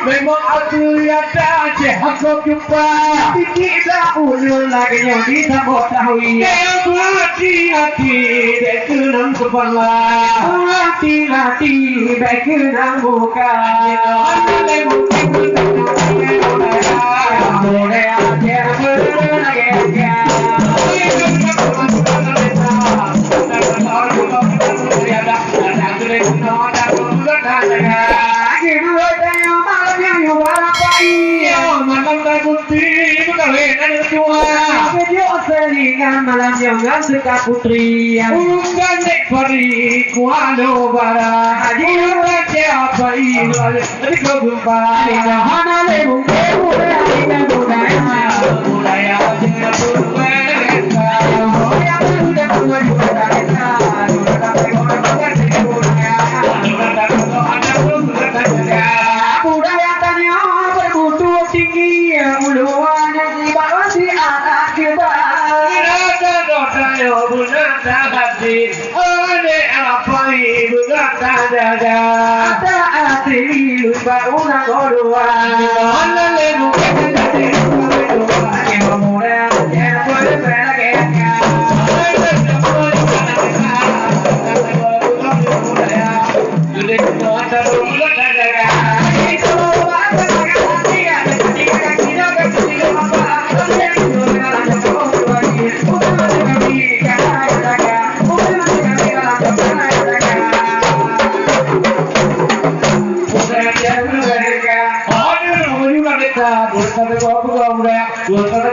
Memang aku lihat aja aku jumpa tidak ulur lagi yang kita mau tahu yang hati-hati berkenang kepala hati-hati berkenang muka boleh aja malam yang suka putri yang bukan dek peri kuano bara hadir siapa ini tapi kau jumpa hana lebu budaya budaya jangan budaya sudah tua di budaya tanya bermutu tinggi yang uluan di bawah si anak kita bunga hati, oleh apa ibu kata dada, ada hati lupa una kedua, mana lebu kita kedua, yang muda yang boleh beragam, Bukan